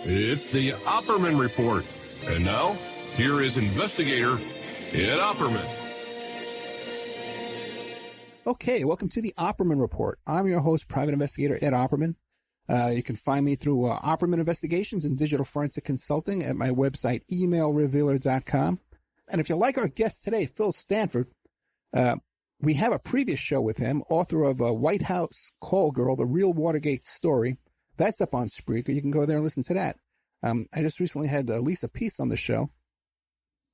It's the Opperman Report. And now, here is investigator Ed Opperman. Okay, welcome to the Opperman Report. I'm your host, Private Investigator Ed Opperman. You can find me through Opperman Investigations and Digital Forensic Consulting at my website, emailrevealer.com. And if you like our guest today, Phil Stanford, we have a previous show with him, author of White House Call Girl, The Real Watergate Story. That's up on Spreaker. You can go there and listen to that. I just recently had Lisa Peace on the show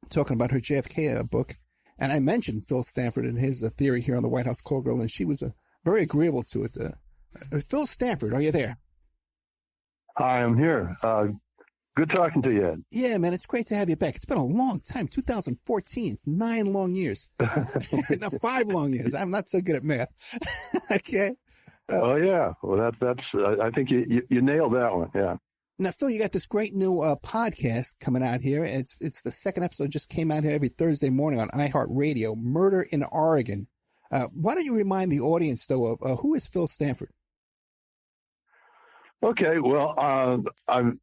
talking about her JFK book. And I mentioned Phil Stanford and his theory here on the White House Call Girl, and she was very agreeable to it. Phil Stanford, are you there? I am here. Good talking to you, Ed. Yeah, man, it's great to have you back. It's been a long time, 2014. It's 9 long years. No, 5 long years. I'm not so good at math. Okay. Oh, yeah. Well, that's. I think you nailed that one, yeah. Now, Phil, you got this great new podcast coming out here. It's the second episode just came out here every Thursday morning on iHeartRadio, Murder in Oregon. Why don't you remind the audience, though, of who is Phil Stanford? Okay, well, I've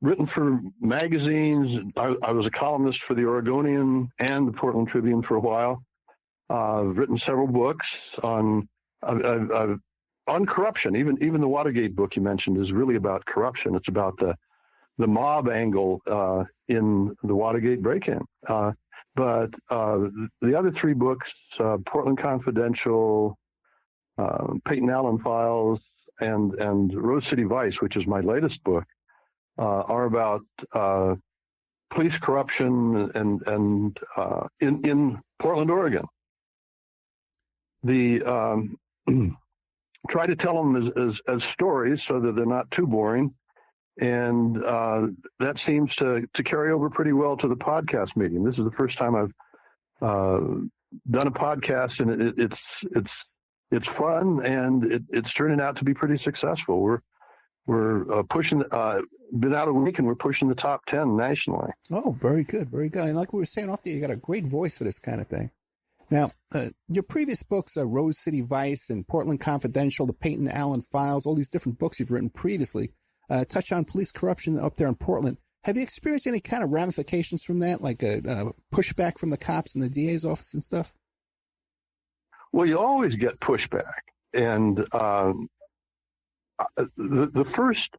written for magazines. I was a columnist for the Oregonian and the Portland Tribune for a while. I've written several books on corruption. Even the Watergate book you mentioned is really about corruption. It's about the mob angle in the Watergate break-in. But the other 3 books, Portland Confidential, Peyton Allen Files, and Rose City Vice, which is my latest book, are about police corruption and in Portland, Oregon. The try to tell them as stories so that they're not too boring, and that seems to carry over pretty well to the podcast medium. This is the first time I've done a podcast, and it's fun, and it's turning out to be pretty successful. We're pushing, been out a week, and we're pushing the top 10 nationally. Oh, very good, very good. And like we were saying off there, you got a great voice for this kind of thing. Now, your previous books, Rose City Vice and Portland Confidential, the Peyton Allen Files, all these different books you've written previously, touch on police corruption up there in Portland. Have you experienced any kind of ramifications from that, like a pushback from the cops and the DA's office and stuff? Well, you always get pushback, and the first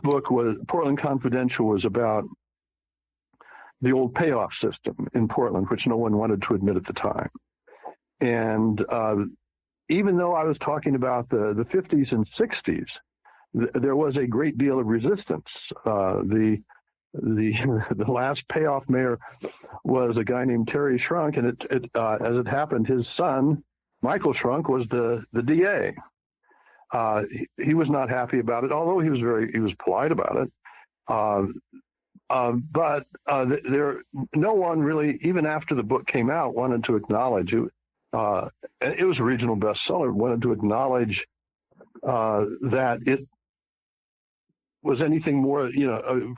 book was Portland Confidential, was about the old payoff system in Portland, which no one wanted to admit at the time. And even though I was talking about the 50s and 60s, there was a great deal of resistance. The last payoff mayor was a guy named Terry Shrunk, and as it happened, his son, Michael Shrunk, was the DA. He was not happy about it, although he was polite about it. But no one really, even after the book came out, wanted to acknowledge it. It was a regional bestseller. Wanted to acknowledge that it was anything more.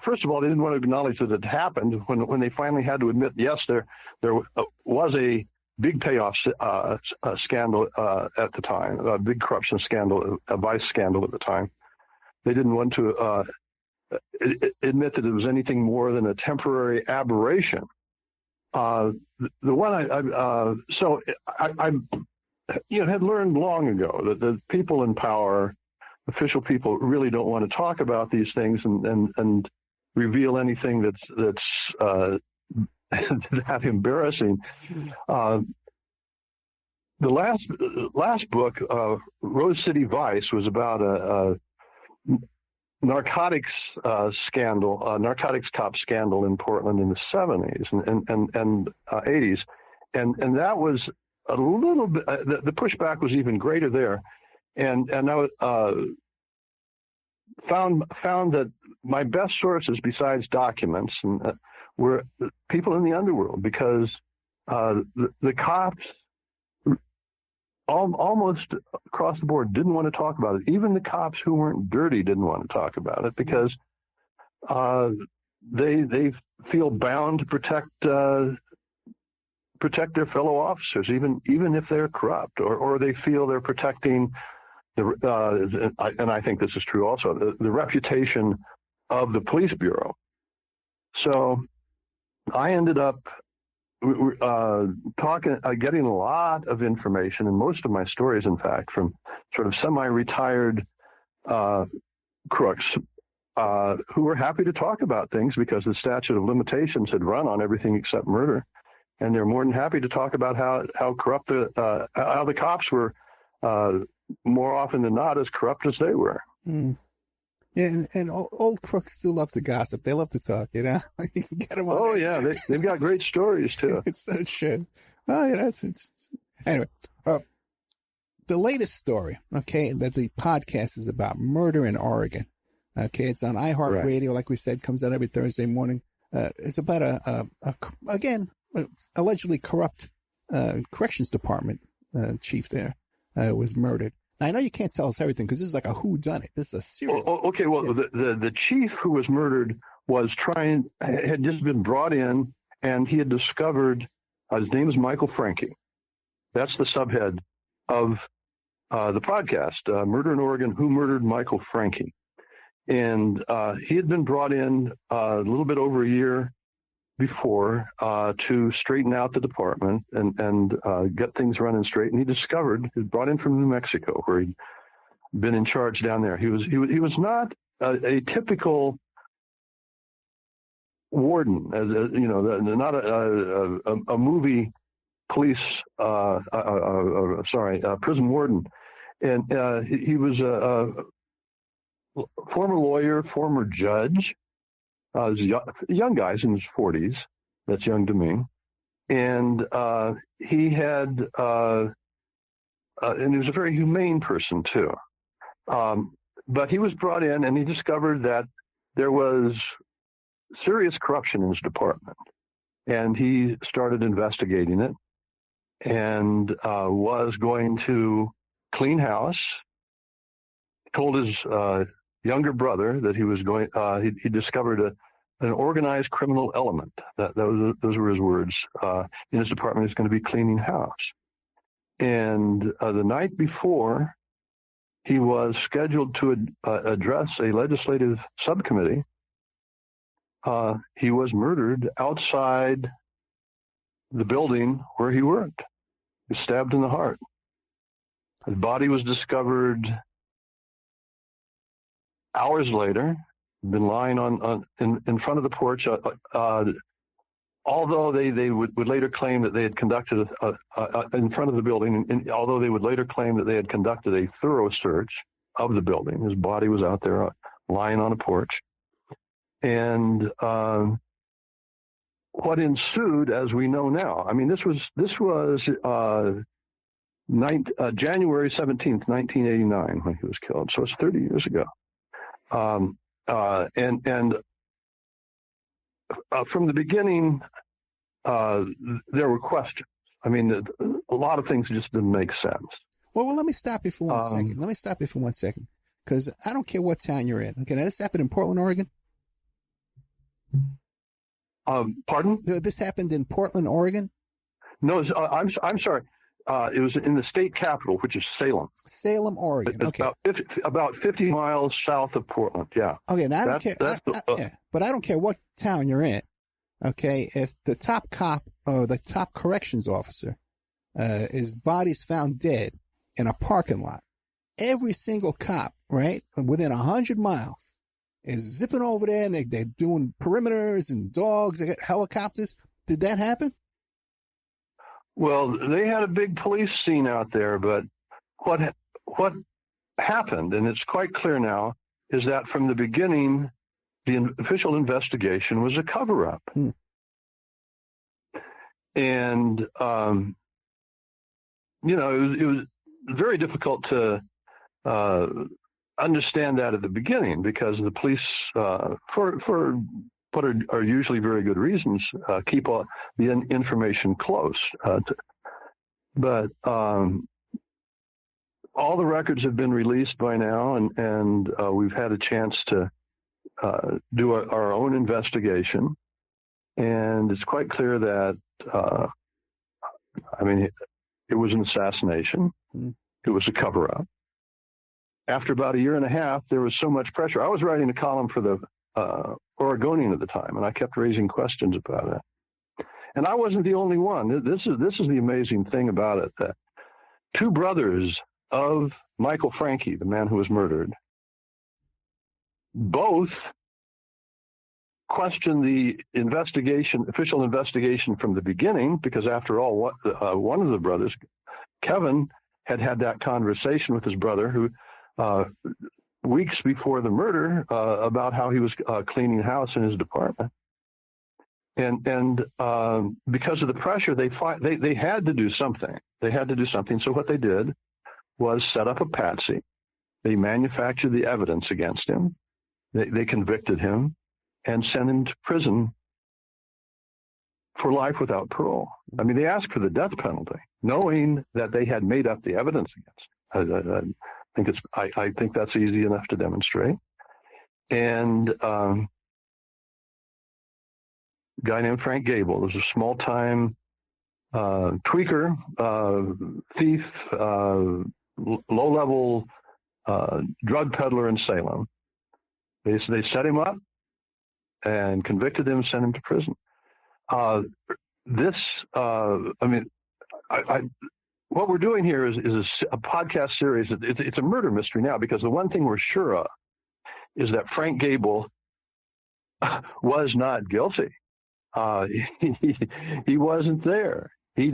First of all, they didn't want to acknowledge that it happened. When they finally had to admit, yes, there was a big payoff scandal at the time, a big corruption scandal, a vice scandal at the time. They didn't want to admit that it was anything more than a temporary aberration. The one I had learned long ago that the people in power, official people, really don't want to talk about these things and reveal anything that's that embarrassing. The last book, Rose City Vice, was about a narcotics scandal, narcotics cop scandal in Portland in the 70s and 80s, and that was a little bit. The pushback was even greater there, and I found that my best sources, besides documents, were people in the underworld, because the cops almost across the board didn't want to talk about it. Even the cops who weren't dirty didn't want to talk about it, because they feel bound to protect their fellow officers, even if they're corrupt, or they feel they're protecting and I think this is true also, the reputation of the police bureau. So I ended up getting a lot of information, and most of my stories, in fact, from sort of semi-retired crooks who were happy to talk about things because the statute of limitations had run on everything except murder, and they're more than happy to talk about how corrupt how the cops were more often than not as corrupt as they were. Mm. Yeah, and old crooks do love to gossip. They love to talk, you know. You can get them on. Oh, yeah, they've got great stories too. It's so true. Oh, yeah, it's anyway. The latest story, okay, that the podcast is about, murder in Oregon. Okay, it's on iHeartRadio, like we said, comes out every Thursday morning. It's about again, allegedly corrupt corrections department chief there was murdered. Now, I know you can't tell us everything because this is like a whodunit. This is a serious. Okay, well, yeah. the chief who was murdered had just been brought in, and he had discovered his name is Michael Franke. That's the subhead of the podcast, Murder in Oregon, Who Murdered Michael Franke? And he had been brought in a little bit over a year before to straighten out the department and get things running straight. And he was brought in from New Mexico, where he'd been in charge down there. He was not a typical warden, not a movie police, prison warden. And he was a former lawyer, former judge. Young guys in his 40s. That's young to me. And he had, and he was a very humane person too. But he was brought in, and he discovered that there was serious corruption in his department. And he started investigating it and was going to clean house. Told his younger brother that he was going. He discovered an organized criminal element. Those were his words. In his department, he's going to be cleaning house. And the night before, he was scheduled to address a legislative subcommittee. He was murdered outside the building where he worked. He was stabbed in the heart. His body was discovered hours later, been lying in front of the porch. Although they would later claim that they had conducted in front of the building, and although they would later claim that they had conducted a thorough search of the building, his body was out there lying on a porch. And what ensued, as we know now, I mean, this was January 17th, 1989, when he was killed. So it's 30 years ago. And from the beginning, there were questions. I mean, a lot of things just didn't make sense. Well, let me stop you for 1 second. Let me stop you for 1 second, because I don't care what town you're in. Okay, now this happened in Portland, Oregon. Pardon? This happened in Portland, Oregon. No, I'm sorry. It was in the state capital, which is Salem. Salem, Oregon. Okay. About 50 miles south of Portland. Yeah. Okay. Now I don't care. But I don't care what town you're in. Okay. If the top cop or the top corrections officer, his body's found dead in a parking lot, every single cop, right, within 100 miles is zipping over there, and they're doing perimeters and dogs. They got helicopters. Did that happen? Well, they had a big police scene out there, but what happened, and it's quite clear now, is that from the beginning, the official investigation was a cover-up. And, it was very difficult to understand that at the beginning, because the police, for what are usually very good reasons, keep the information close. But all the records have been released by now, and we've had a chance to do our own investigation. And it's quite clear that, it was an assassination. It was a cover-up. after about a year and a half, there was so much pressure. I was writing a column for the Oregonian at the time, and I kept raising questions about it. And I wasn't the only one. This is the amazing thing about it, that two brothers of Michael Franke, the man who was murdered, both questioned the official investigation from the beginning, because after all, one of the brothers, Kevin, had that conversation with his brother, who weeks before the murder, about how he was cleaning house in his department. And because of the pressure, they had to do something. They had to do something. So what they did was set up a patsy. They manufactured the evidence against him. They convicted him and sent him to prison for life without parole. I mean, they asked for the death penalty, knowing that they had made up the evidence against him. I think that's easy enough to demonstrate. And guy named Frank Gable was a small-time tweaker, thief, low-level drug peddler in Salem. They set him up and convicted him, sent him to prison. What we're doing here is a podcast series. It's a murder mystery now, because the one thing we're sure of is that Frank Gable was not guilty. He wasn't there. He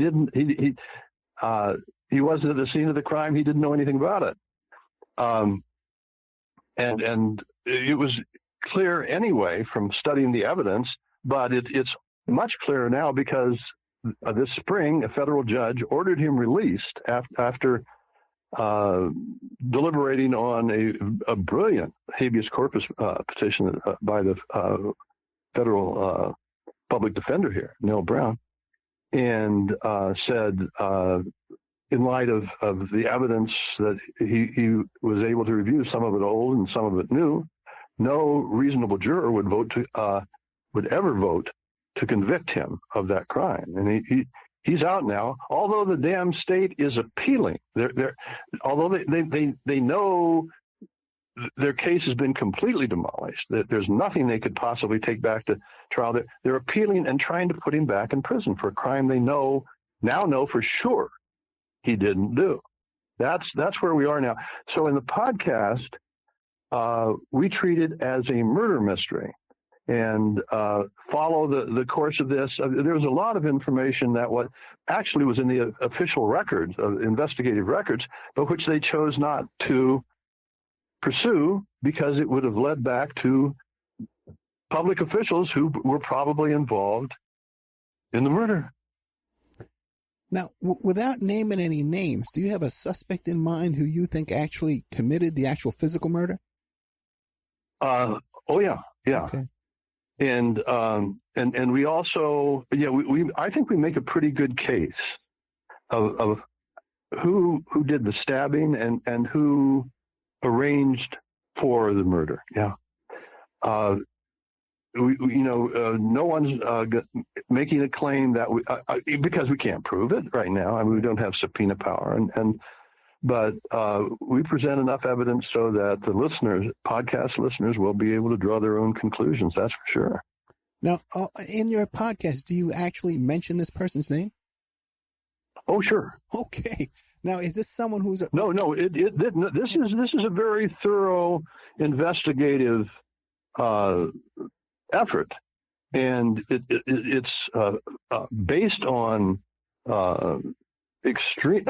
wasn't at the scene of the crime. He didn't know anything about it. And it was clear anyway from studying the evidence, but it's much clearer now because this spring, a federal judge ordered him released after deliberating on a brilliant habeas corpus petition by the federal public defender here, Neil Brown, and said, in light of the evidence that he was able to review, some of it old and some of it new, no reasonable juror would ever vote to convict him of that crime. And he's out now, although the damn state is appealing. Although they know their case has been completely demolished, that there's nothing they could possibly take back to trial. They're appealing and trying to put him back in prison for a crime they now know for sure he didn't do. That's where we are now. So in the podcast, we treat it as a murder mystery and follow the course of this. There was a lot of information that what actually was in the official records, investigative records, but which they chose not to pursue because it would have led back to public officials who were probably involved in the murder. Now, without naming any names, do you have a suspect in mind who you think actually committed the actual physical murder? Oh yeah. Okay. And we also, I think we make a pretty good case of who did the stabbing and who arranged for the murder. Yeah. No one's making a claim that because we can't prove it right now. I mean, we don't have subpoena power, but we present enough evidence so that the podcast listeners, will be able to draw their own conclusions. That's for sure. Now, in your podcast, do you actually mention this person's name? Oh, sure. Okay. Now, is this someone who's No. This is a very thorough investigative effort, and it's based on extreme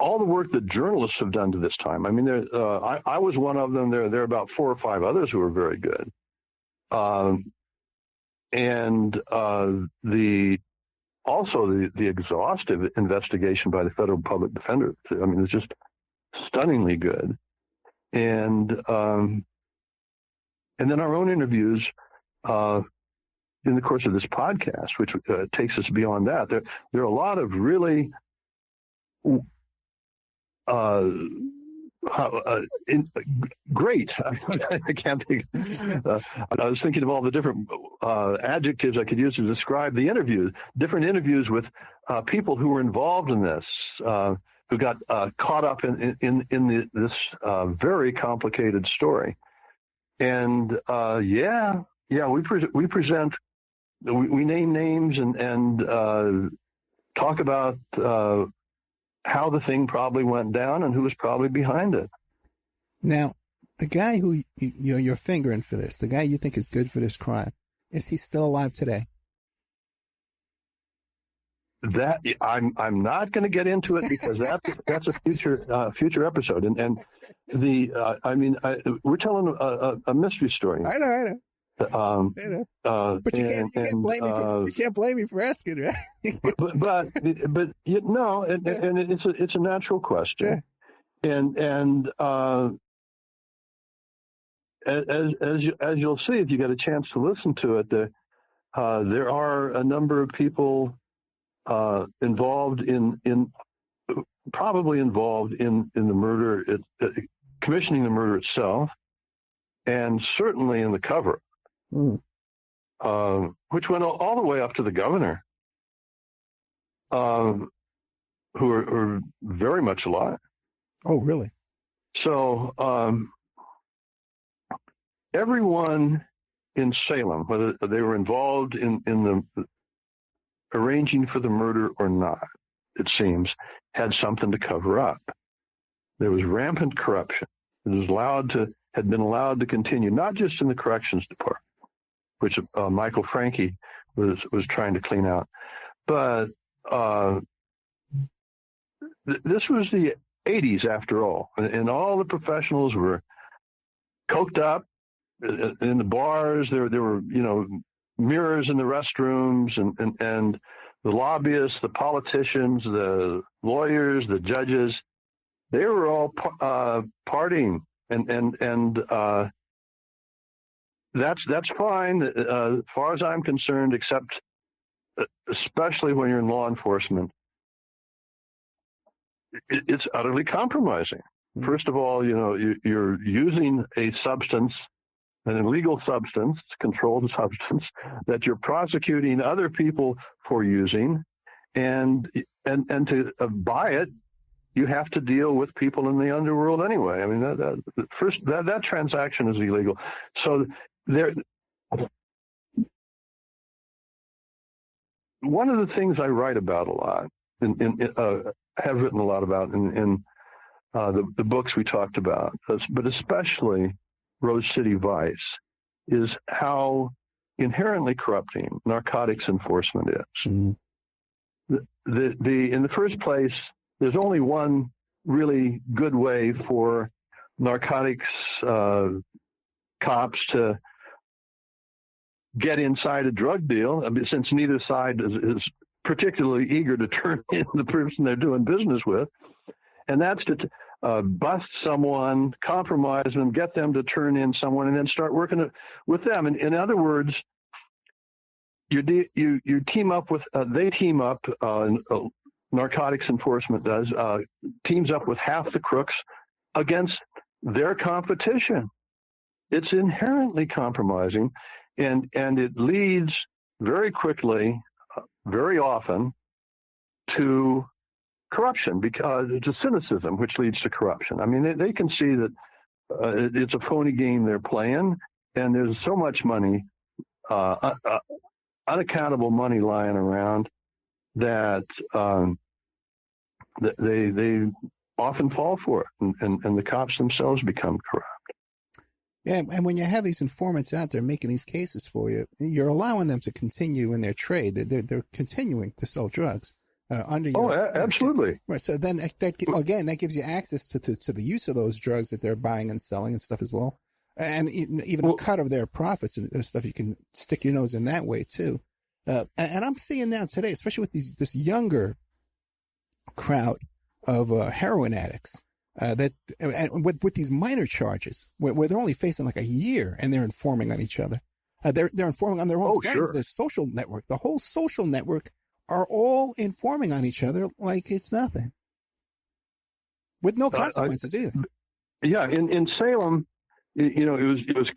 all the work that journalists have done to this time. I mean, I was one of them. There are about 4 or 5 others who are very good, and the exhaustive investigation by the federal public defender. I mean, it's just stunningly good, and then our own interviews in the course of this podcast, which takes us beyond that. There are a lot of really great. I can't think. I was thinking of all the different adjectives I could use to describe the interviews. Different interviews with people who were involved in this. who got caught up in this very complicated story. And we present, we name names and talk about how the thing probably went down and who was probably behind it. Now, the guy who you're fingering for this, the guy you think is good for this crime, is he still alive today? That I'm not going to get into it because that's a future episode. And we're telling a mystery story. I know. But you can't blame me for asking, right? but it's a natural question, yeah. And as you'll see if you get a chance to listen to it, there are a number of people involved in the murder, commissioning the murder itself, and certainly in the cover. Which went all the way up to the governor, who are very much alive. Oh, really? So everyone in Salem, whether they were involved in the arranging for the murder or not, it seems, had something to cover up. There was rampant corruption. It had been allowed to continue, not just in the corrections department, which Michael Franke was trying to clean out. But this was the 80s after all, and all the professionals were coked up in the bars. There were mirrors in the restrooms, and the lobbyists, the politicians, the lawyers, the judges, they were all partying, and that's fine as far as I'm concerned, except especially when you're in law enforcement, it's utterly compromising. First of all, you're using a substance, an illegal substance, controlled substance, that you're prosecuting other people for using, and to buy it, you have to deal with people in the underworld anyway. I mean, that transaction is illegal. So one of the things I write about a lot, have written a lot about in the books we talked about, but especially Rose City Vice, is how inherently corrupting narcotics enforcement is. Mm-hmm. In the first place, there's only one really good way for narcotics cops to get inside a drug deal, since neither side is particularly eager to turn in the person they're doing business with, and that's to bust someone, compromise them, get them to turn in someone, and then start working with them. And in other words, you team up with they team up. Narcotics enforcement teams up with half the crooks against their competition. It's inherently compromising, and it leads very quickly, very often, to corruption, because it's a cynicism which leads to corruption. I mean, they can see that it's a phony game they're playing, and there's so much money, unaccountable money lying around, that they often fall for it, and the cops themselves become corrupt. Yeah, and when you have these informants out there making these cases for you, you're allowing them to continue in their trade. They're continuing to sell drugs under your. Absolutely. Right. So then that gives you access to the use of those drugs that they're buying and selling and stuff as well, and even a cut of their profits and stuff. You can stick your nose in that way too. And I'm seeing now today, especially with this younger crowd of heroin addicts, that with these minor charges, where they're only facing like a year, and they're informing on each other. They're informing on their own friends. Sure. Their social network, the whole social network, are all informing on each other like it's nothing, with no consequences either. Yeah, in Salem, it was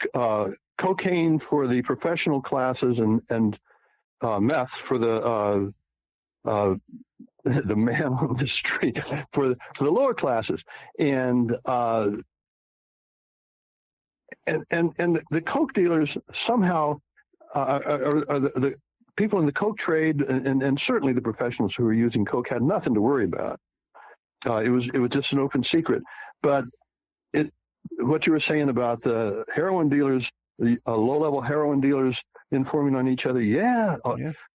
cocaine for the professional classes and meth for the the man on the street for the lower classes, and the coke dealers somehow are the people in the coke trade, and certainly the professionals who are using coke had nothing to worry about. It was just an open secret. But what you were saying about the heroin dealers, the low-level heroin dealers informing on each other,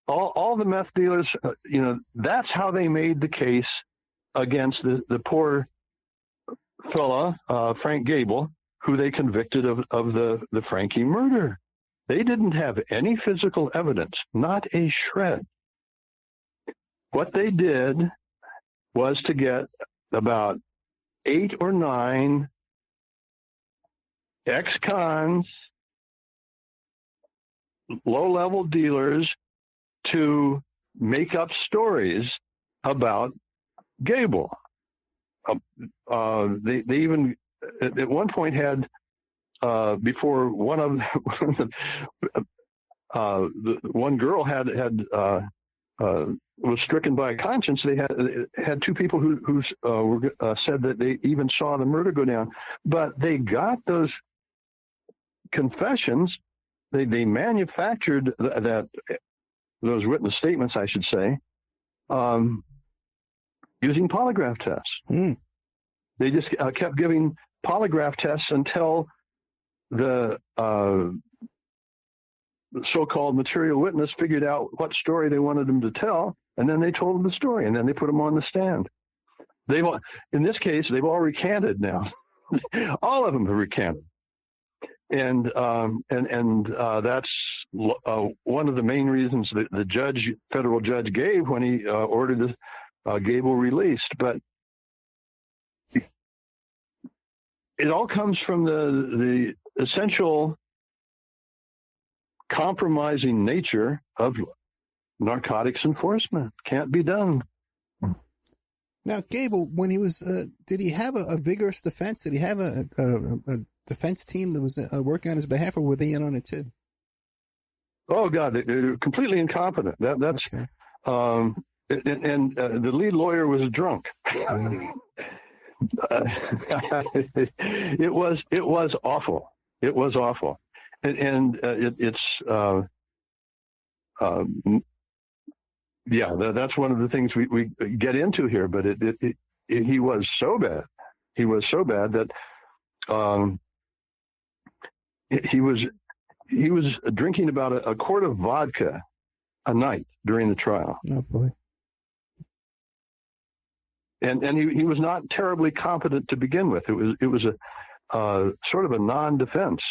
all the meth dealers, that's how they made the case against the poor fella, Frank Gable, who they convicted of the Frankie murder. They didn't have any physical evidence, not a shred. What they did was to get about 8 or 9 ex-cons, low-level dealers, to make up stories about Gable. They even at one point had before one girl was stricken by conscience. They had 2 people who said that they even saw the murder go down, but they got those confessions. They manufactured those witness statements, I should say, using polygraph tests. They just kept giving polygraph tests until the so-called material witness figured out what story they wanted them to tell, and then they told them the story, and then they put them on the stand. In this case, they've all recanted now. All of them have recanted. And that's one of the main reasons that the federal judge gave when he ordered Gable released. But it all comes from the essential compromising nature of narcotics enforcement. Can't be done. Now, Gable, when he was, did he have a vigorous defense? Did he have a defense team that was working on his behalf, or were they in on it too? Oh God, they're completely incompetent. That's okay. The lead lawyer was drunk. It was awful. It was awful, that's one of the things we get into here. But he was so bad. He was so bad that he was drinking about a quart of vodka a night during the trial. Oh boy. And he was not terribly competent to begin with. It was a sort of a non-defense.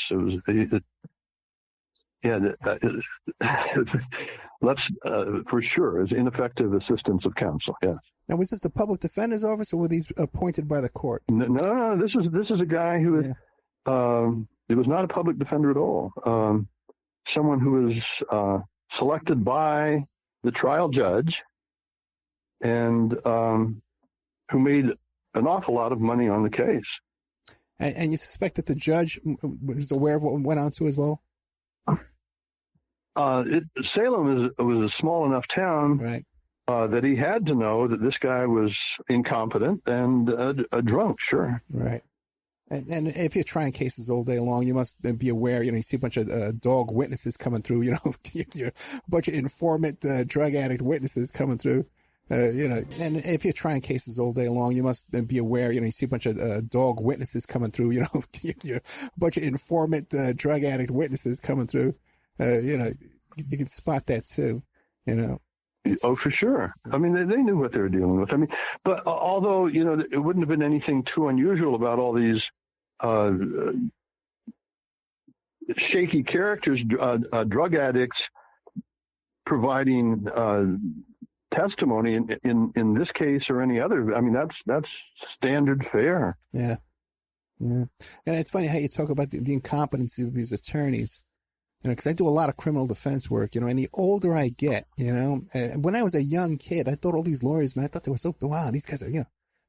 Let's for sure is ineffective assistance of counsel. Yes. Now, was this the public defender's office, or were these appointed by the court? No. This is a guy who it was not a public defender at all. Someone who was selected by the trial judge, and who made an awful lot of money on the case. And you suspect that the judge was aware of what went on too as well? Salem was a small enough town, right, that he had to know that this guy was incompetent and a drunk, sure. Right. And if you're trying cases all day long, you must be aware, you see a bunch of dog witnesses coming through, a bunch of informant drug addict witnesses coming through. And if you're trying cases all day long, you must be aware, you see a bunch of dog witnesses coming through, a bunch of informant drug addict witnesses coming through. You can spot that too, Oh, for sure. I mean, they knew what they were dealing with. I mean, but although, it wouldn't have been anything too unusual about all these shaky characters, drug addicts providing testimony in this case or any other. I mean, that's standard fare. Yeah. And it's funny how you talk about the incompetency of these attorneys. Because I do a lot of criminal defense work, and the older I get, and when I was a young kid, I thought all these lawyers, man, I thought they were so, wow, these guys are,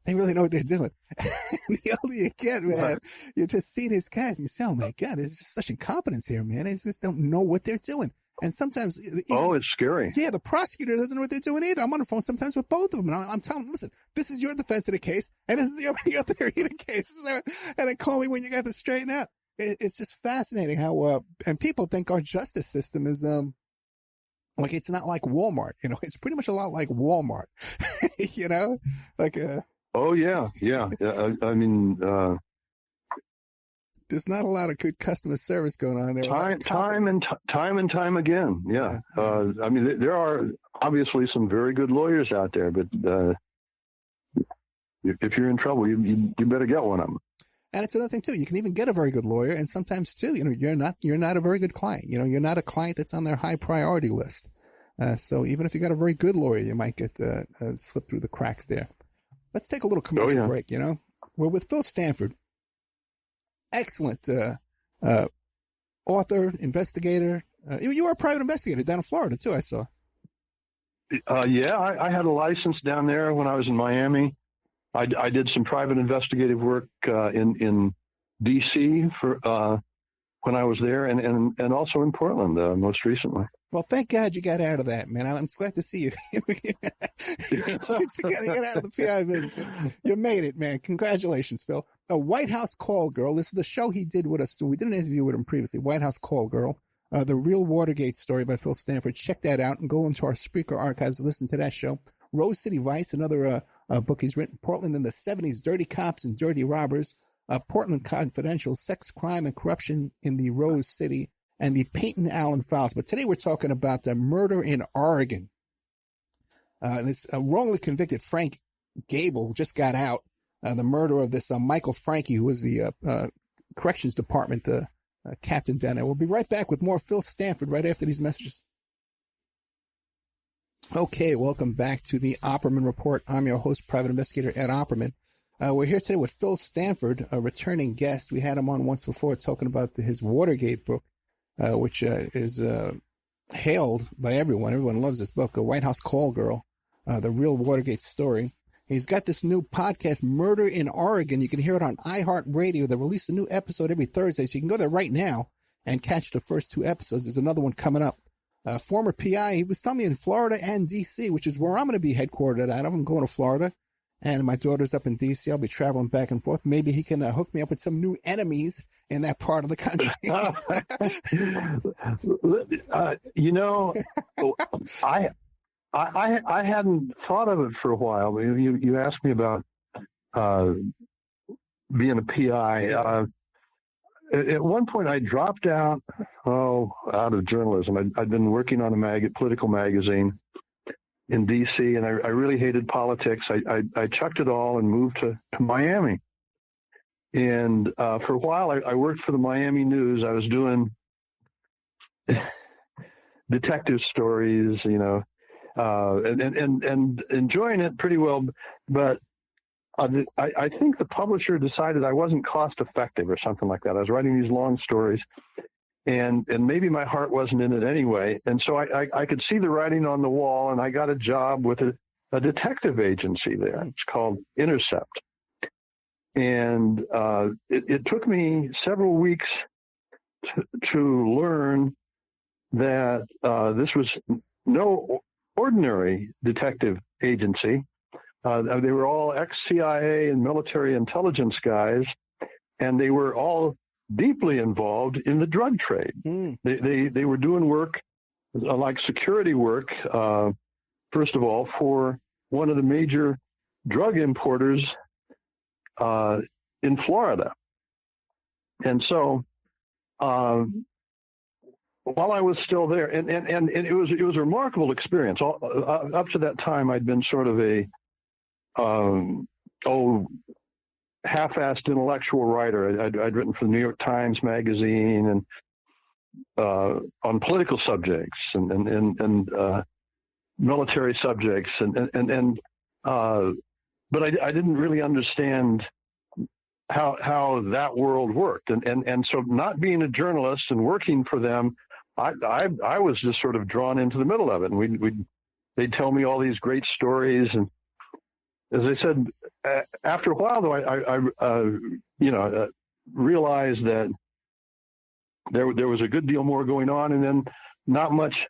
they really know what they're doing. And the older you get, man, you just see these guys and you say, oh my God, there's just such incompetence here, man. They just don't know what they're doing. And sometimes, it's scary. Yeah, the prosecutor doesn't know what they're doing either. I'm on the phone sometimes with both of them, and I'm telling them, listen, this is your defense of the case, and this is your theory of the case. And then call me when you got this straightened out. It's just fascinating how, and people think our justice system is, like it's not like Walmart, it's pretty much a lot like Walmart, Oh yeah. I mean, there's not a lot of good customer service going on there. Time and time again. Yeah. I mean, there are obviously some very good lawyers out there, but if you're in trouble, you better get one of them. And it's another thing too. You can even get a very good lawyer, and sometimes too, you're not a very good client. You're not a client that's on their high priority list. So even if you got a very good lawyer, you might get slip through the cracks there. Let's take a little commercial break. We're with Phil Stanford, excellent author, investigator. You were a private investigator down in Florida too, I saw. Yeah, I had a license down there when I was in Miami. I did some private investigative work in D.C. for when I was there, and also in Portland most recently. Well, thank God you got out of that, man. I'm glad to see you. You got out of the PI business. You made it, man. Congratulations, Phil. A White House Call Girl. This is the show he did with us. We did an interview with him previously. White House Call Girl. The Real Watergate Story by Phil Stanford. Check that out and go into our Spreaker archives and listen to that show. Rose City Vice, another book he's written. Portland in the 70s, Dirty Cops and Dirty Robbers. Portland Confidential, Sex, Crime, and Corruption in the Rose City, and the Peyton Allen Files. But today we're talking about the murder in Oregon. This wrongly convicted Frank Gable just got out. The murder of this Michael Frankie, who was the Corrections Department captain down there. We'll be right back with more Phil Stanford right after these messages. Okay, welcome back to the Opperman Report. I'm your host, Private Investigator Ed Opperman. We're here today with Phil Stanford, a returning guest. We had him on once before talking about his Watergate book, which is hailed by everyone. Everyone loves this book, A White House Call Girl, the real Watergate story. He's got this new podcast, Murder in Oregon. You can hear it on iHeartRadio. They release a new episode every Thursday, so you can go there right now and catch the first 2 episodes. There's another one coming up. Former PI, he was telling me in Florida and D.C., which is where I'm going to be headquartered out of. I'm going to Florida. And my daughter's up in D.C. I'll be traveling back and forth. Maybe he can hook me up with some new enemies in that part of the country. I hadn't thought of it for a while. You asked me about being a PI. At one point, I dropped out of journalism. I'd been working on a political magazine in D.C., and I really hated politics. I chucked it all and moved to Miami. And for a while, I worked for the Miami News. I was doing detective stories, and enjoying it pretty well. But I think the publisher decided I wasn't cost effective or something like that. I was writing these long stories, and maybe my heart wasn't in it anyway. And so I could see the writing on the wall, and I got a job with a detective agency there. It's called Intercept. And it took me several weeks to learn that this was no ordinary detective agency. They were all ex-CIA and military intelligence guys, and they were all deeply involved in the drug trade. They were doing work like security work, first of all, for one of the major drug importers in Florida. And so while I was still there, and it was a remarkable experience. Up to that time, I'd been sort of a half-assed intellectual writer. I'd written for the New York Times Magazine and on political subjects and military subjects, but I didn't really understand how that world worked, and so not being a journalist and working for them, I was just sort of drawn into the middle of it, and they'd tell me all these great stories. And as I said, after a while, though, I realized that there was a good deal more going on. And then not much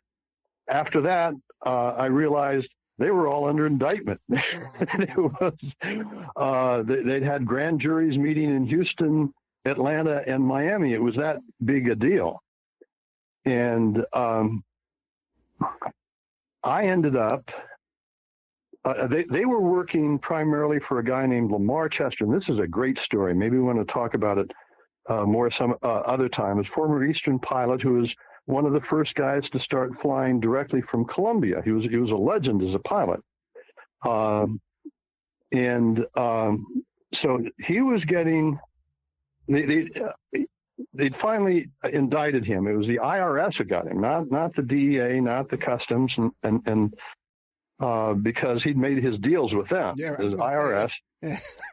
after that, I realized they were all under indictment. They'd had grand juries meeting in Houston, Atlanta, and Miami. It was that big a deal. And I ended up, they were working primarily for a guy named Lamar Chester. And this is a great story. Maybe we want to talk about it more some other time. As former Eastern pilot who was one of the first guys to start flying directly from Columbia. He was a legend as a pilot. So he was getting, they'd finally indicted him. It was the IRS that got him, not the DEA, not the customs, and because he'd made his deals with them, the IRS.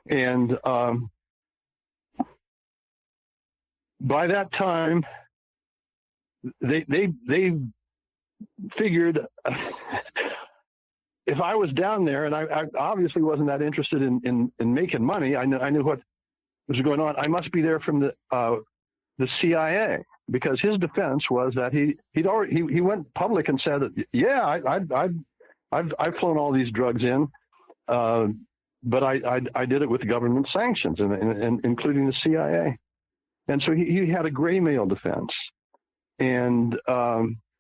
And by that time, they figured if I was down there, and I obviously wasn't that interested in making money. I knew what was going on. I must be there from the CIA, because his defense was that he went public and said, yeah, I've flown all these drugs in, but I did it with government sanctions, and including the CIA. And so he had a gray mail defense. And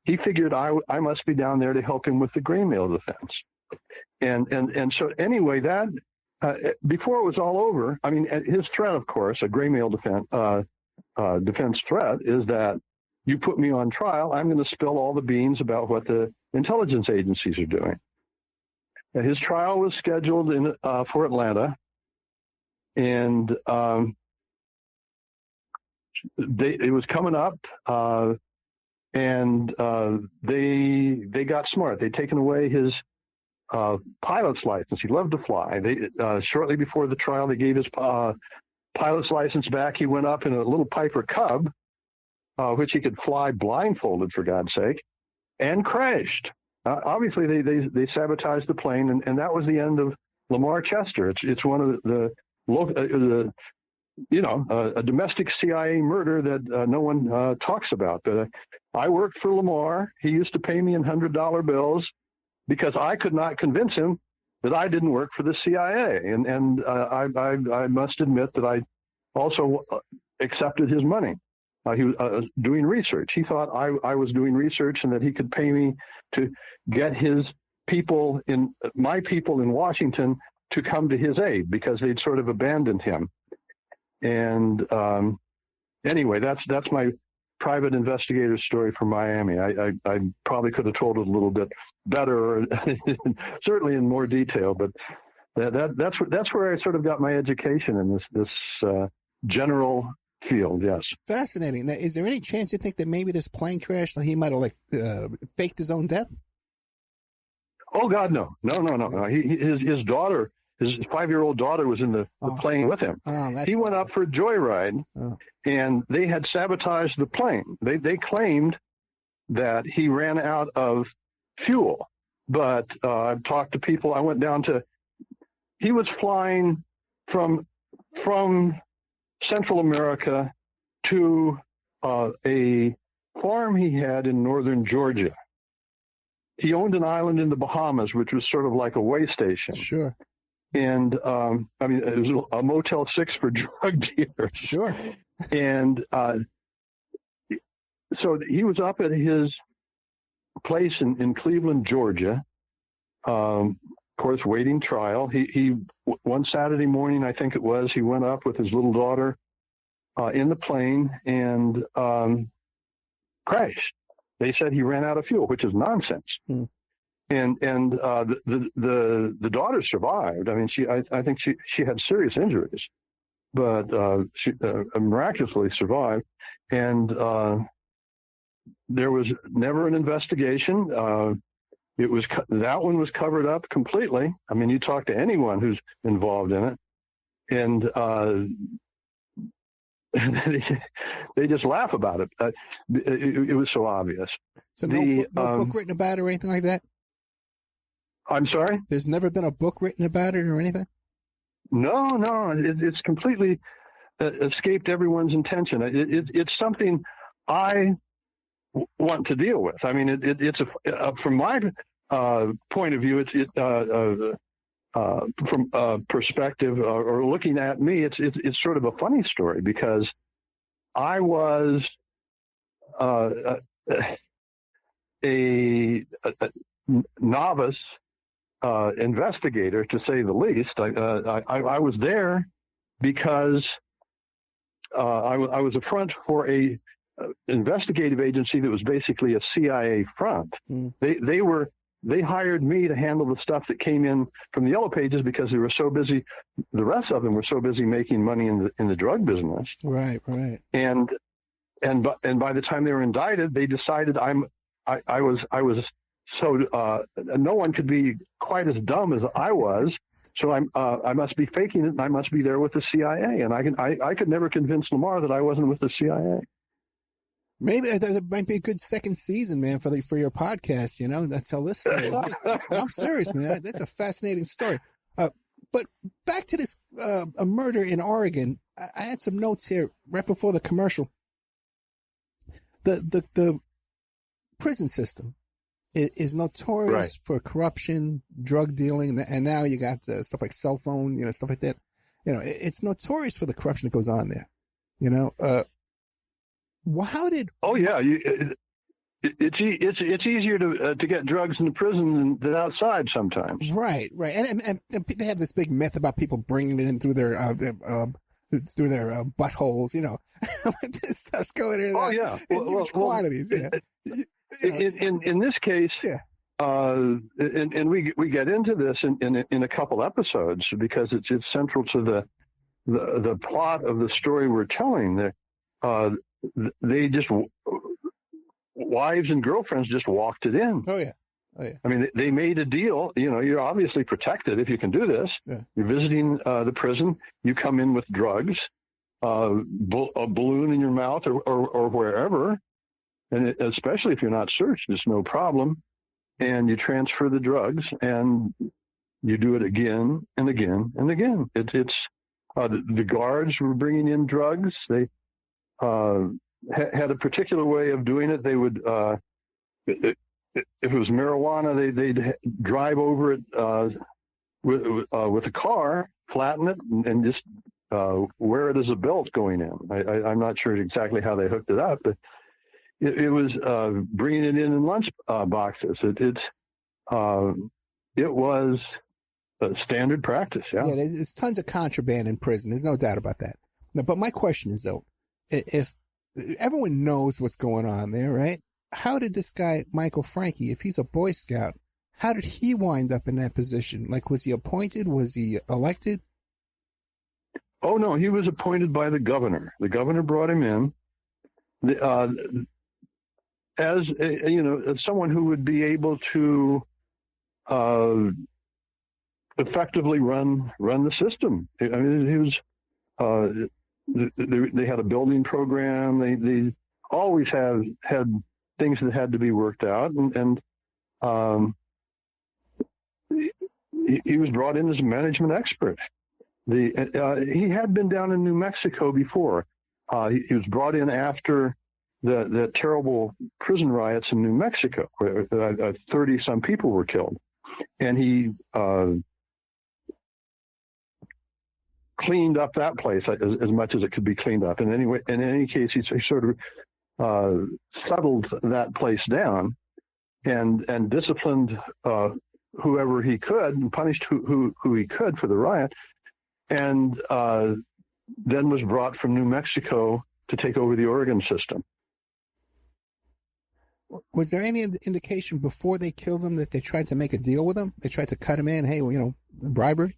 he figured I must be down there to help him with the gray mail defense. And so anyway, that before it was all over, I mean, his threat, of course, a gray mail defense threat is that you put me on trial, I'm going to spill all the beans about what the intelligence agencies are doing. His trial was scheduled for Atlanta, and it was coming up, and they got smart. They'd taken away his pilot's license. He loved to fly. Shortly before the trial, they gave his pilot's license back. He went up in a little Piper Cub, which he could fly blindfolded, for God's sake, and crashed. Obviously, they sabotaged the plane, and that was the end of Lamar Chester. It's one of the a domestic CIA murder that no one talks about. But I worked for Lamar. He used to pay me in $100 bills because I could not convince him that I didn't work for the CIA. And I must admit that I also accepted his money. He was doing research. He thought I was doing research and that he could pay me to get my people in Washington to come to his aid because they'd sort of abandoned him. And anyway, that's my private investigator story from Miami. I probably could have told it a little bit better, or certainly in more detail. But that's where I sort of got my education in this general field. Yes. Fascinating. Now, is there any chance you think that maybe this plane crash, he might have faked his own death? Oh God, no. His daughter. His 5-year-old daughter was in the plane with him. He went up for a joyride, and they had sabotaged the plane. They claimed that he ran out of fuel, but I've talked to people. I went down to. He was flying from Central America to a farm he had in northern Georgia. He owned an island in the Bahamas, which was sort of like a way station. Sure. And, it was a Motel 6 for drug dealers. Sure. And so he was up at his place in Cleveland, Georgia, of course, waiting trial. He one Saturday morning, I think it was, he went up with his little daughter in the plane and crashed. They said he ran out of fuel, which is nonsense. And the daughter survived. I mean, I think she had serious injuries, but she miraculously survived. And there was never an investigation. That one was covered up completely. I mean, you talk to anyone who's involved in it, and they just laugh about it. It was so obvious. So no book written about it or anything like that? I'm sorry? There's never been a book written about it or anything? No. It's completely escaped everyone's attention. It's something I want to deal with. I mean, it's from my point of view, from perspective or looking at me, it's sort of a funny story, because I was a novice investigator, to say the least. I was there because I was a front for a investigative agency that was basically a CIA front. They hired me to handle the stuff that came in from the Yellow Pages, because they were so busy. The rest of them were so busy making money in the drug business. Right. And by the time they were indicted, they decided I was so no one could be quite as dumb as I was. So I must be faking it, and I must be there with the CIA. And I could never convince Lamar that I wasn't with the CIA. Maybe that might be a good second season, man, for your podcast. You know, that's tell this story. I'm serious, man. That's a fascinating story. But back to this a murder in Oregon. I had some notes here right before the commercial. The prison system is notorious for corruption, drug dealing, and now you got stuff like cell phone, stuff like that. It's notorious for the corruption that goes on there. How did? Oh yeah, it's easier to get drugs in the prison than outside sometimes. Right, and they have this big myth about people bringing it in through their buttholes. This stuff's going in. Oh yeah, in huge quantities. In this case, and we get into this in a couple episodes, because it's central to the plot of the story we're telling. They just, wives and girlfriends just walked it in. Oh yeah. I mean, they made a deal. You're obviously protected if you can do this. Yeah. You're visiting the prison. You come in with drugs, a balloon in your mouth or wherever. And especially if you're not searched, it's no problem. And you transfer the drugs, and you do it again and again and again. It's the guards were bringing in drugs. They had a particular way of doing it. They would, if it was marijuana, they'd drive over it with a car, flatten it, and just wear it as a belt going in. I'm not sure exactly how they hooked it up, but it was bringing it in lunch boxes. It was a standard practice. Yeah, there's tons of contraband in prison. There's no doubt about that. But my question is, though, if everyone knows what's going on there, right? How did this guy, Michael Franke, if he's a Boy Scout, how did he wind up in that position? Like, was he appointed? Was he elected? Oh, no, he was appointed by the governor. The governor brought him in as someone who would be able to effectively run the system. I mean, he was. They had a building program. They always had things that had to be worked out, and he was brought in as a management expert. He had been down in New Mexico before. He was brought in after the terrible prison riots in New Mexico, where 30-some people were killed, and he cleaned up that place as much as it could be cleaned up. And anyway, in any case, he sort of settled that place down and disciplined whoever he could, and punished who he could for the riot, and then was brought from New Mexico to take over the Oregon system. Was there any indication before they killed him that they tried to make a deal with him? They tried to cut him in, hey, bribery?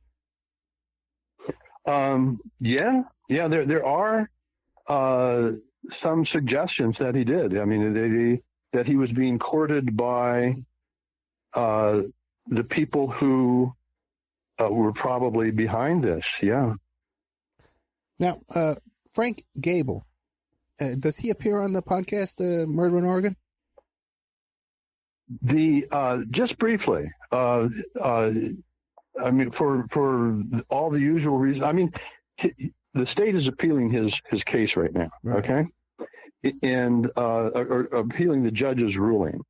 There are some suggestions that he did. I mean, that he was being courted by the people who were probably behind this. Yeah. Now, Frank Gable, does he appear on the podcast, Murder in Oregon? Just briefly. I mean, for all the usual reasons. I mean, the state is appealing his case right now. Right. Okay, and or appealing the judge's ruling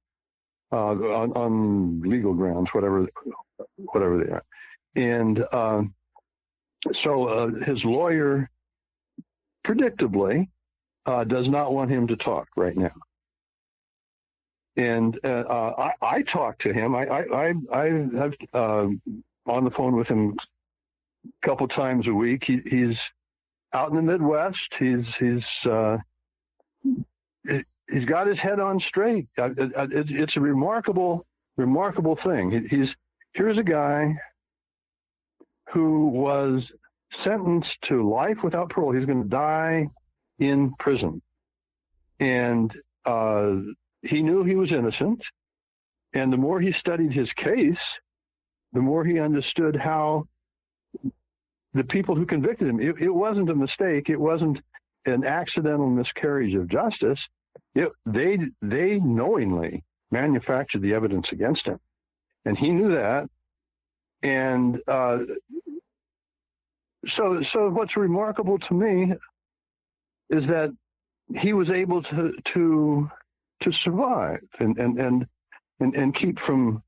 on legal grounds, whatever they are. And so his lawyer, predictably, does not want him to talk right now. And I talked to him. I've on the phone with him a couple times a week. He's out in the Midwest. He's got his head on straight. It's a remarkable thing. Here's a guy who was sentenced to life without parole. He's going to die in prison. And he knew he was innocent. And the more he studied his case, the more he understood how the people who convicted him, it wasn't a mistake. It wasn't an accidental miscarriage of justice. They knowingly manufactured the evidence against him. And he knew that. And so what's remarkable to me is that he was able to survive and keep from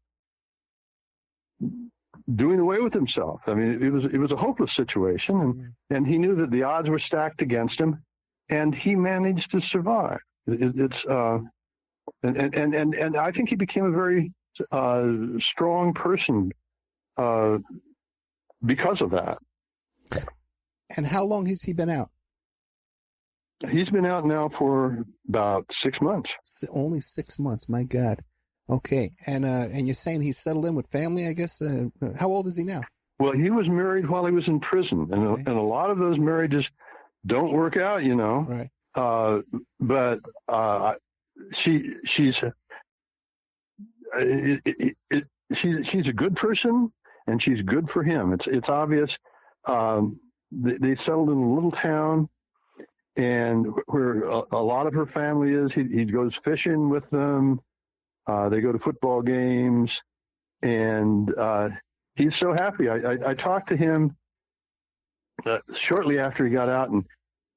doing away with himself. I mean, it was a hopeless situation, and he knew that the odds were stacked against him, and he managed to survive. And I think he became a very strong person because of that. And how long has he been out? He's been out now for about 6 months. Only 6 months. My God. Okay. And you're saying he's settled in with family, I guess. How old is he now? Well, he was married while he was in prison, and Okay. and a lot of those marriages don't work out, you know. Right. But she's a good person, and she's good for him. It's obvious. They settled in a little town, and where a lot of her family is. He goes fishing with them. They go to football games, and he's so happy. I talked to him shortly after he got out, and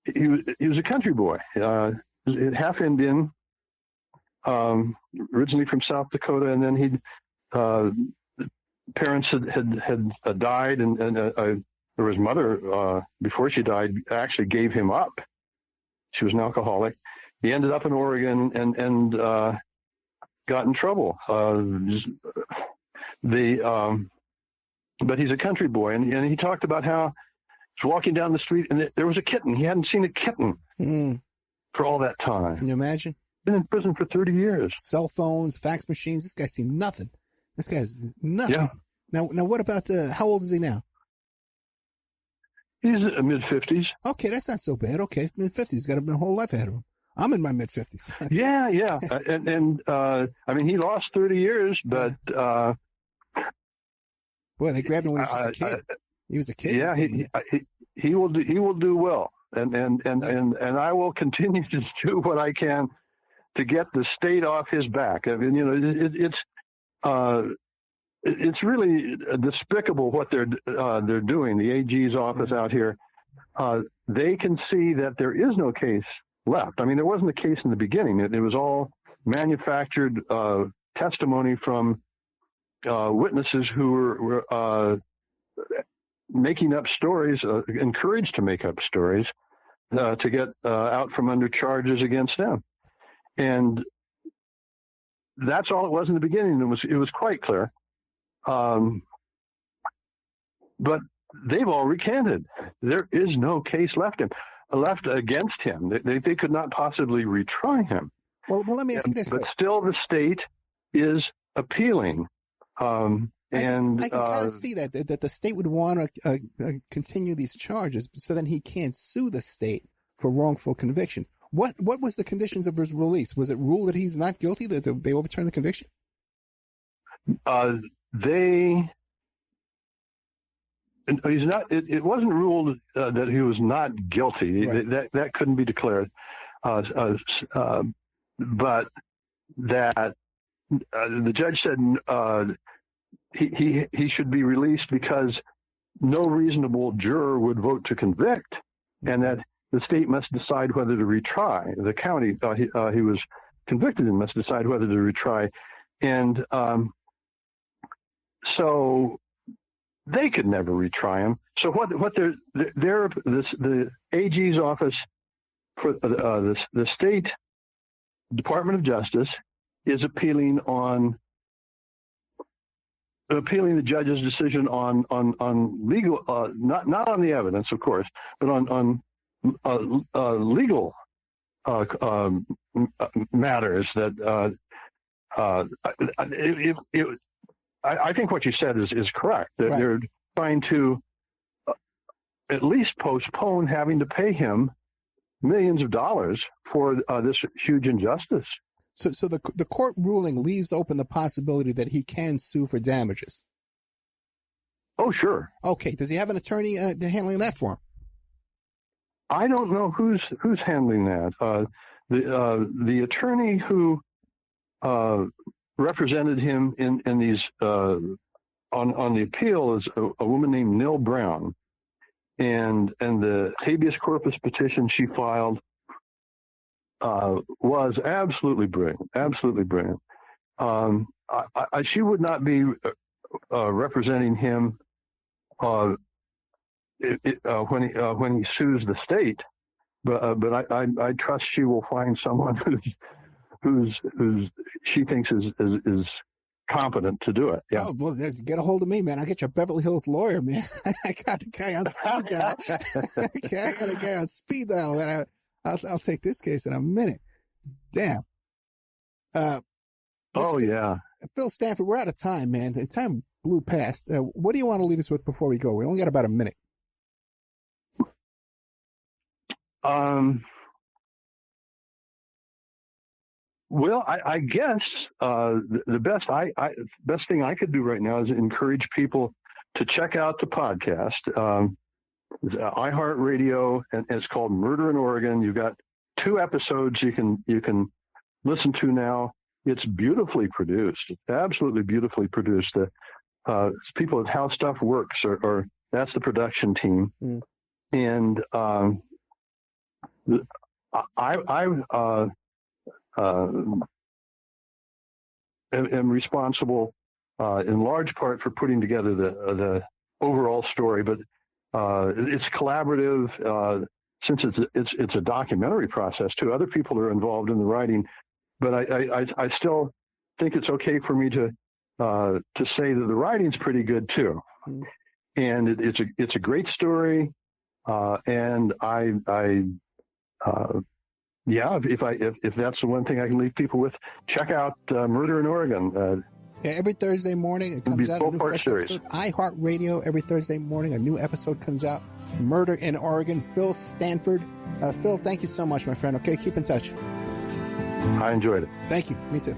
he was a country boy, half Indian, originally from South Dakota, and then parents had died, and his mother, before she died, actually gave him up. She was an alcoholic. He ended up in Oregon and got in trouble. But he's a country boy, and he talked about how he was walking down the street and there was a kitten. He hadn't seen a kitten for all that time. Can you imagine? Been in prison for 30 years. Cell phones, fax machines. This guy's seen nothing. This guy's nothing. Yeah. Now what about how old is he now? He's mid-50s. Okay, that's not so bad. Okay, mid-50s. He's got a whole life ahead of him. I'm in my mid-50s. Yeah. and I mean, he lost 30 years, but boy, they grabbed him when he was just a kid. He was a kid. Yeah, he will do well, and I will continue to do what I can to get the state off his back. I mean, you know, it's really despicable what they're doing. The AG's office out here, they can see that there is no case left. I mean, there wasn't a case in the beginning. It was all manufactured testimony from witnesses who were making up stories, encouraged to make up stories to get out from under charges against them. And that's all it was in the beginning. It was quite clear. But they've all recanted. There is no case left against him. They could not possibly retry him. Well, let me ask you this. But still, the state is appealing. I can kind of see that the state would want to continue these charges, so then he can't sue the state for wrongful conviction. What was the conditions of his release? Was it ruled that he's not guilty, that they overturned the conviction? He's not. It wasn't ruled that he was not guilty. Right. That couldn't be declared. But that the judge said he should be released because no reasonable juror would vote to convict, and that the state must decide whether to retry. The county he was convicted in must decide whether to retry, and so they could never retry him. So the AG's office for the state Department of Justice is appealing the judge's decision on legal, not on the evidence, of course, but on legal matters. That I think what you said is correct. That Right. They're trying to at least postpone having to pay him millions of dollars for this huge injustice. So the court ruling leaves open the possibility that he can sue for damages. Oh, sure. Okay. Does he have an attorney handling that for him? I don't know who's handling that. The attorney who represented him in these on the appeal is a woman named Nil Brown, and the habeas corpus petition she filed was absolutely brilliant. Absolutely brilliant. She would not be representing him when he sues the state, but I trust she will find someone who's she thinks is competent to do it. Yeah. Oh, well, get a hold of me, man. I'll get you a Beverly Hills lawyer, man. I got a guy on speed dial. Okay, I got a guy on speed dial, man. I'll take this case in a minute. Damn. Yeah. Phil Stanford, we're out of time, man. The time blew past. What do you want to leave us with before we go? We only got about a minute. Well, I guess the best thing I could do right now is encourage people to check out the podcast. iHeartRadio, and it's called Murder in Oregon. You've got 2 episodes you can listen to now. It's beautifully produced. It's absolutely beautifully produced. People at How Stuff Works, or that's the production team, and am responsible in large part for putting together the overall story, but it's collaborative since it's a documentary process too. Other people are involved in the writing, but I still think it's okay for me to say that the writing's pretty good too, and it's a great story, and if that's the one thing I can leave people with, check out Murder in Oregon. Every Thursday morning it comes out. A new fresh episode. iHeartRadio, every Thursday morning a new episode comes out. Murder in Oregon. Phil Stanford. Phil, thank you so much, my friend. Okay, keep in touch. I enjoyed it. Thank you. Me too.